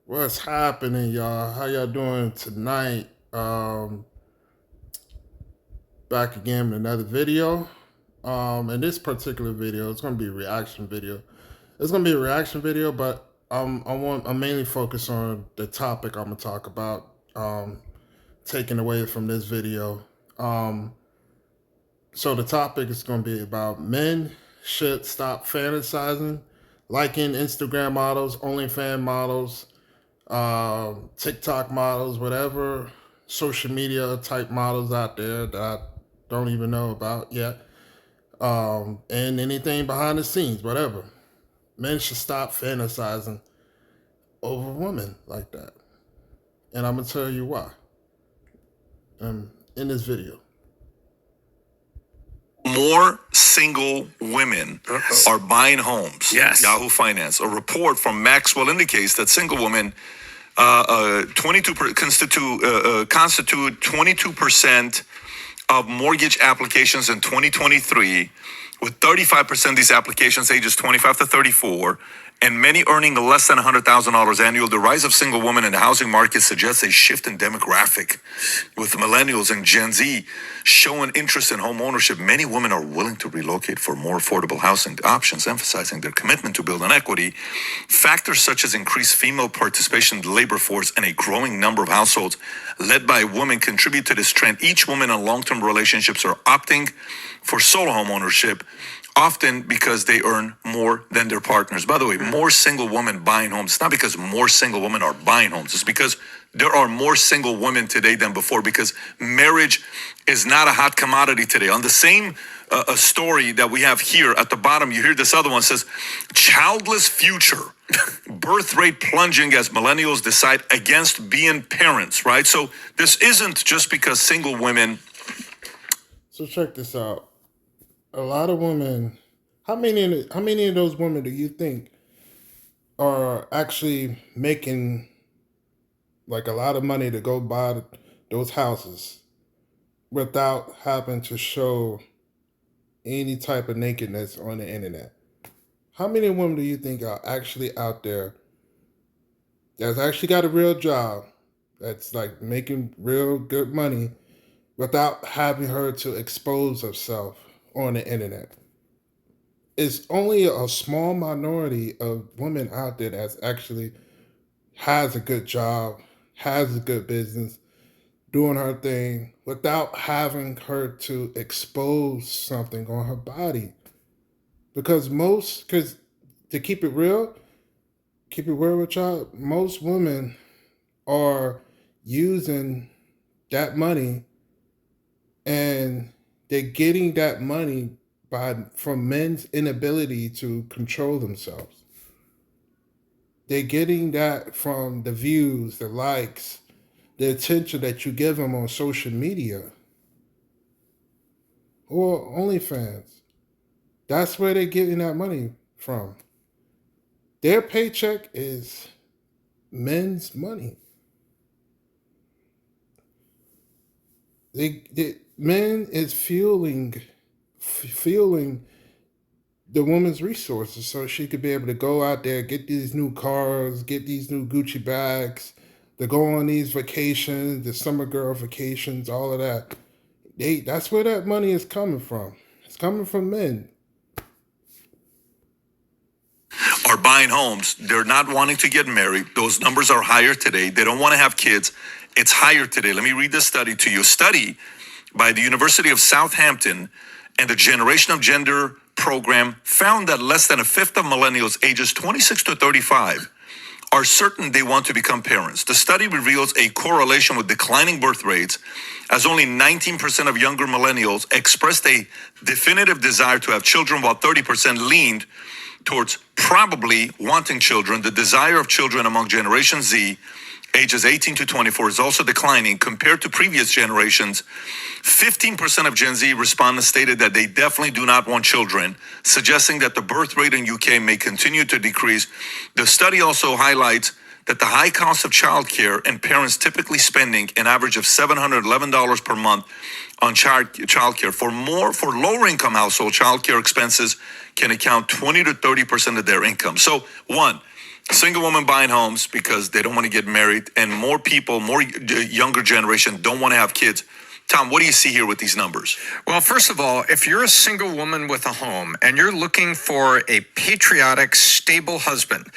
What's happening, y'all? How y'all doing tonight? Back again with another video. In this particular video, it's gonna be a reaction video. It's gonna be a reaction video, but I'm mainly focused on the topic I'm gonna talk about. Taken away from this video. So the topic is gonna be about men should stop fantasizing, liking Instagram models, OnlyFans models, TikTok models, whatever social media type models out there that I don't even know about yet, and anything behind the scenes, whatever. Men should stop fantasizing over women like that, and I'm gonna tell you why. In this video. More single women are buying homes. Yes. Yahoo Finance. A report from Maxwell indicates that single women 22 constitute 22% of mortgage applications in 2023, with 35% of these applications ages 25 to 34, and many earning less than $100,000 annual. The rise of single women in the housing market suggests a shift in demographic, with millennials and Gen Z showing interest in home ownership. Many women are willing to relocate for more affordable housing options, emphasizing their commitment to build an equity. Factors such as increased female participation in the labor force and a growing number of households led by women contribute to this trend. Each woman in long-term relationships are opting for solo home ownership, often because they earn more than their partners. By the way, more single women buying homes. It's not because more single women are buying homes. It's because there are more single women today than before, because marriage is not a hot commodity today. On the same a story that we have here at the bottom, you hear this other one says, childless future, birth rate plunging as millennials decide against being parents, right? So this isn't just because single women. So check this out. A lot of women. How many of those women do you think are actually making like a lot of money to go buy those houses without having to show any type of nakedness on the internet? How many women do you think are actually out there that's actually got a real job, that's like making real good money without having her to expose herself on the internet? It's only a small minority of women out there that's actually has a good job, has a good business, doing her thing without having her to expose something on her body. Because to keep it real with y'all, most women are using that money, and they're getting that money from men's inability to control themselves. They're getting that from the views, the likes, the attention that you give them on social media or OnlyFans. That's where they're getting that money from. Their paycheck is men's money. Men is fueling the woman's resources so she could be able to go out there, get these new cars, get these new Gucci bags, to go on these vacations, the summer girl vacations, all of that. That's where that money is coming from. It's coming from men. Are buying homes. They're not wanting to get married. Those numbers are higher today. They don't want to have kids. It's higher today. Let me read this study to you. A study by the University of Southampton and the Generation of Gender program found that less than a fifth of millennials ages 26 to 35 are certain they want to become parents. The study reveals a correlation with declining birth rates, as only 19% of younger millennials expressed a definitive desire to have children, while 30% leaned towards probably wanting children. The desire of children among Generation Z, ages 18 to 24, is also declining compared to previous generations. 15% of Gen Z respondents stated that they definitely do not want children, suggesting that the birth rate in UK may continue to decrease. The study also highlights that the high cost of childcare and parents typically spending an average of $711 per month on childcare. For lower income households, childcare expenses can account 20 to 30% of their income. So one, Single women buying homes because they don't want to get married, and more people, more younger generation don't want to have kids. Tom, what do you see here with these numbers? Well, first of all, if you're a single woman with a home and you're looking for a patriotic, stable husband,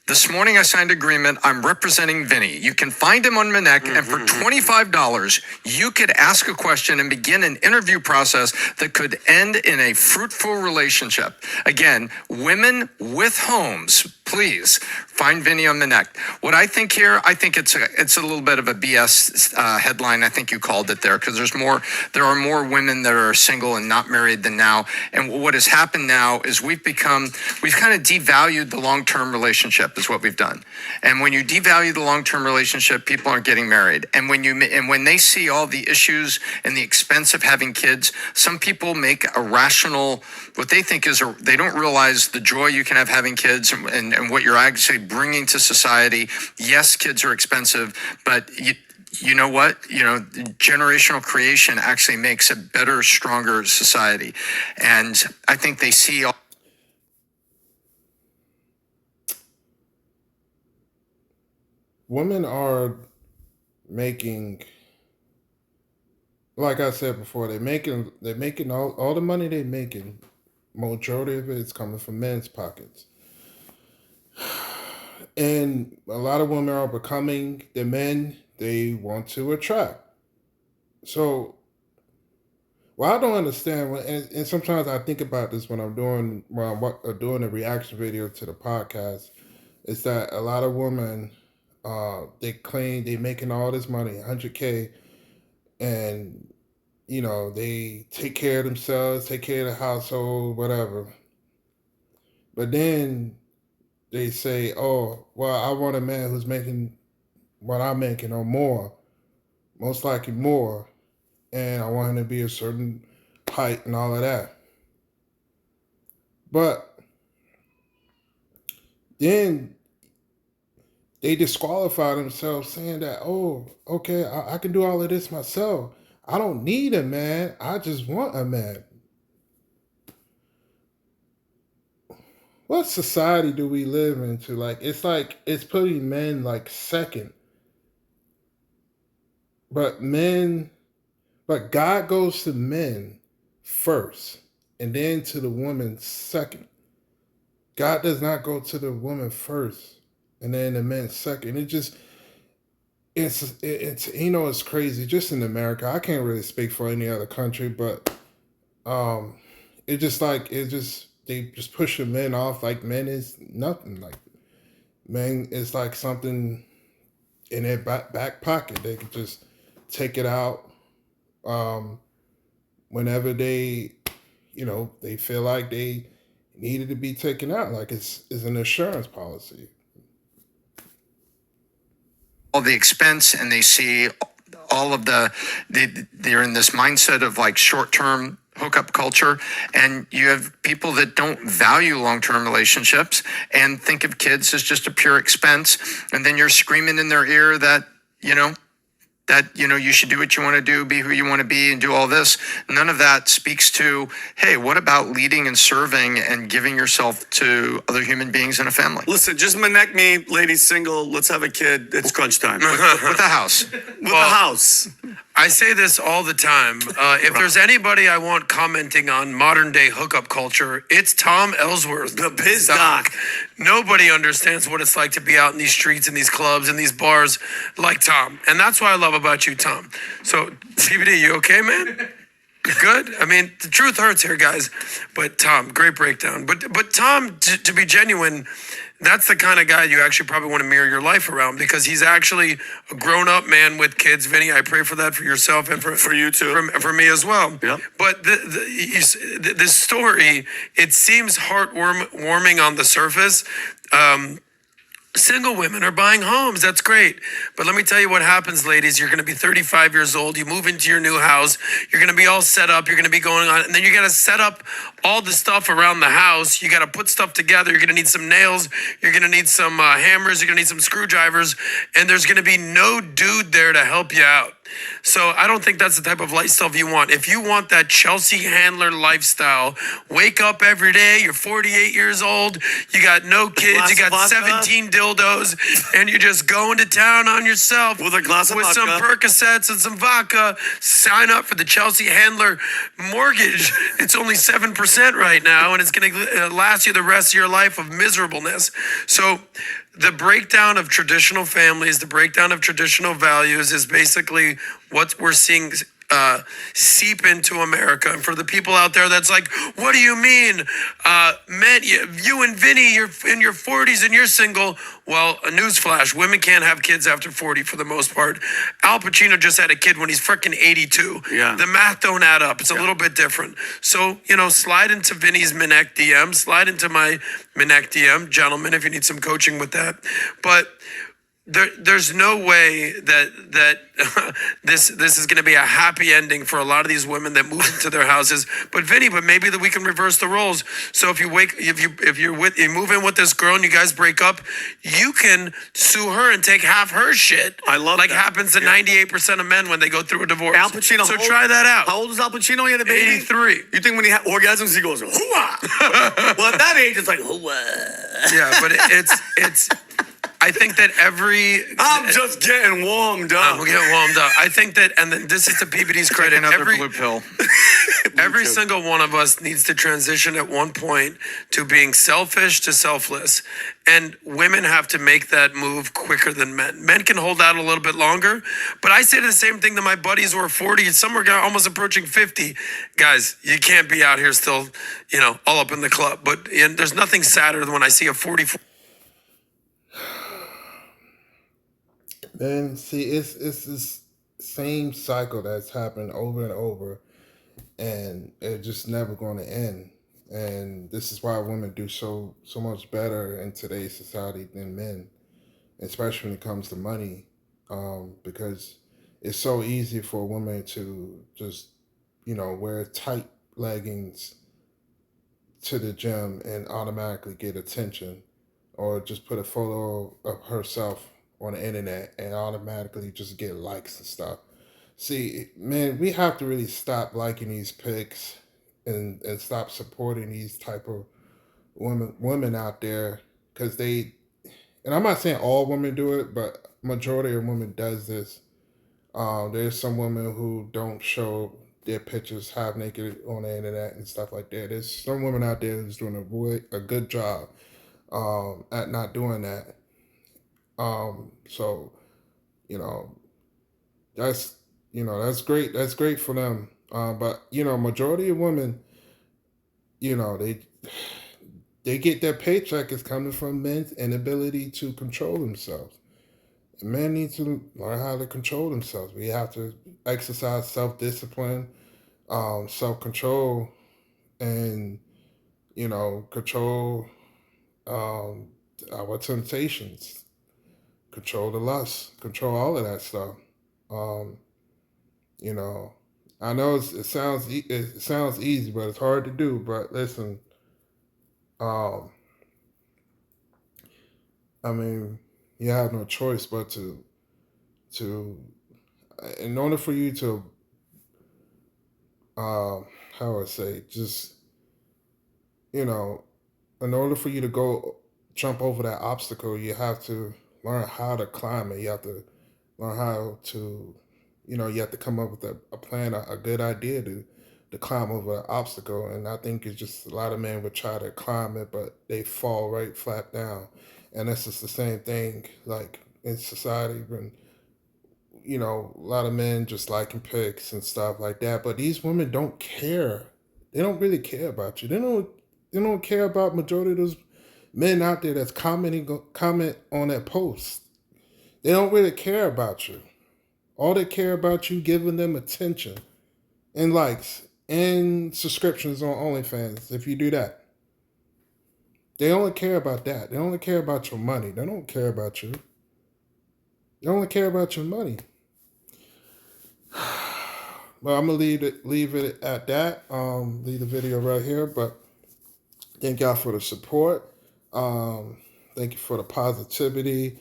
this morning I signed an agreement. I'm representing Vinny. You can find him on Minnect, and for $25, you could ask a question and begin an interview process that could end in a fruitful relationship. Again, women with homes, please find Vinny on Minnect. What I think here, I think it's a little bit of a BS headline. I think you called it there, because there are more women that are single and not married than now. And what has happened now is we've kind of devalued the long-term relationship is what we've done. And when you devalue the long-term relationship, people aren't getting married. And when they see all the issues and the expense of having kids, some people make a rational, what they think is they don't realize the joy you can have having kids and what you're actually bringing to society. Yes, kids are expensive, but you know what? Generational creation actually makes a better, stronger society. And I think they see all. Women are making, like I said before, they're making all the money they're making. Majority of it is coming from men's pockets. And a lot of women are becoming the men they want to attract. So, well, I don't understand, and sometimes I think about this when I'm doing a reaction video to the podcast, is that a lot of women, they claim they're making all this money, 100K, and they take care of themselves, take care of the household, whatever. But then they say, "Oh, well, I want a man who's making what I'm making or more, most likely more, and I want him to be a certain height and all of that." But then they disqualify themselves, saying that, "Oh, okay, I can do all of this myself. I don't need a man. I just want a man." What society do we live into? Like it's putting men like second, but God goes to men first, and then to the woman second. God does not go to the woman first, and then the men second. It's it's crazy. Just in America, I can't really speak for any other country, but they just push the men off like men is nothing. Like men is like something in their back pocket. They can just take it out whenever they feel like they needed to be taken out. Like it's an insurance policy. All the expense, and they see all of they're in this mindset of like short-term hookup culture, and you have people that don't value long-term relationships and think of kids as just a pure expense, and then you're screaming in their ear that you should do what you want to do, be who you want to be, and do all this. None of that speaks to, hey, what about leading and serving and giving yourself to other human beings in a family? Listen, just Minnect me, ladies single, let's have a kid. It's crunch time. With a house. With a house. I say this all the time. If there's anybody I want commenting on modern day hookup culture, it's Tom Ellsworth. The Biz Doc. Nobody understands what it's like to be out in these streets and these clubs and these bars like Tom. And that's what I love about you, Tom. So, CBD, you okay, man? You good? I mean, the truth hurts here, guys. But Tom, great breakdown. But Tom, to be genuine, that's the kind of guy you actually probably want to mirror your life around, because he's actually a grown-up man with kids. Vinny, I pray for that for yourself and for you too, for me as well. Yep. But this story, it seems heartwarming on the surface. Single women are buying homes. That's great. But let me tell you what happens, ladies. You're going to be 35 years old. You move into your new house. You're going to be all set up. You're going to be going on. And then you got to set up all the stuff around the house. You got to put stuff together. You're going to need some nails. You're going to need some hammers. You're going to need some screwdrivers. And there's going to be no dude there to help you out. So I don't think that's the type of lifestyle you want. If you want that Chelsea Handler lifestyle, wake up every day, you're 48 years old, you got no kids, you got 17 dildos, and you're just going to town on yourself with a glass of with some vodka. Percocets and some vodka. Sign up for the Chelsea Handler mortgage. It's only 7% right now, and it's going to last you the rest of your life of miserableness. So the breakdown of traditional families, the breakdown of traditional values is basically what we're seeing seep into America. And for the people out there that's like, what do you mean? Men, you and Vinny, you're in your 40s and you're single. Well, a newsflash, women can't have kids after 40 for the most part. Al Pacino just had a kid when he's freaking 82. Yeah. The math don't add up. It's a little bit different. So, slide into Vinny's Minek DM, slide into my Minek DM, gentlemen, if you need some coaching with that. But there's no way that this is going to be a happy ending for a lot of these women that move into their houses. But Vinny, maybe that we can reverse the roles. So if you move in with this girl and you guys break up, you can sue her and take half her shit. I love like that. happens to 98% of men when they go through a divorce. Al Pacino. So try that out. How old is Al Pacino? He had a baby. 83. You think when he had orgasms, he goes, hooah? Well, at that age, it's like, hooah. Yeah, but it's. I think that I'm just getting warmed up. I'm getting warmed up. I think that, and then this is the PBD's credit. Another blue pill. Every single one of us needs to transition at one point to being selfish to selfless. And women have to make that move quicker than men. Men can hold out a little bit longer. But I say the same thing to my buddies who are 40 and some are almost approaching 50. Guys, you can't be out here still, all up in the club. But there's nothing sadder than when I see a 44. Then see, it's this same cycle that's happened over and over, and it's just never going to end. And this is why women do so much better in today's society than men, especially when it comes to money, because it's so easy for a woman to just wear tight leggings to the gym and automatically get attention, or just put a photo of herself on the internet and automatically just get likes and stuff. See, man, we have to really stop liking these pics and stop supporting these type of women out there, because and I'm not saying all women do it, but majority of women does this. There's some women who don't show their pictures half naked on the internet and stuff like that. There's some women out there who's doing a good job at not doing that. So, that's great. That's great for them. But majority of women, they get their paycheck is coming from men's inability to control themselves. And men need to learn how to control themselves. We have to exercise self-discipline, self-control, and, control our temptations. Control the lust, control all of that stuff. I know it sounds easy, but it's hard to do. But listen, you have no choice but to in order for you to how I say, just in order for you to jump over that obstacle, you have to learn how to climb it. You have to learn how to, you have to come up with a plan, a good idea to climb over an obstacle. And I think it's just a lot of men would try to climb it, but they fall right flat down. And that's just the same thing, like in society when, a lot of men just liking pics and stuff like that. But these women don't care. They don't really care about you. They don't care about majority of those men out there that's comment on that post. They don't really care about you. All they care about you giving them attention and likes and subscriptions on OnlyFans if you do that. They only care about that. They only care about your money. They don't care about you. They only care about your money. Well, I'm gonna leave it at that. Leave the video right here. But thank y'all for the support. Thank you for the positivity.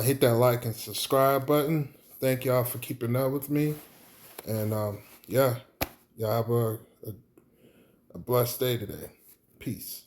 Hit that like and subscribe button. Thank y'all for keeping up with me. And yeah, y'all have a blessed day today. Peace.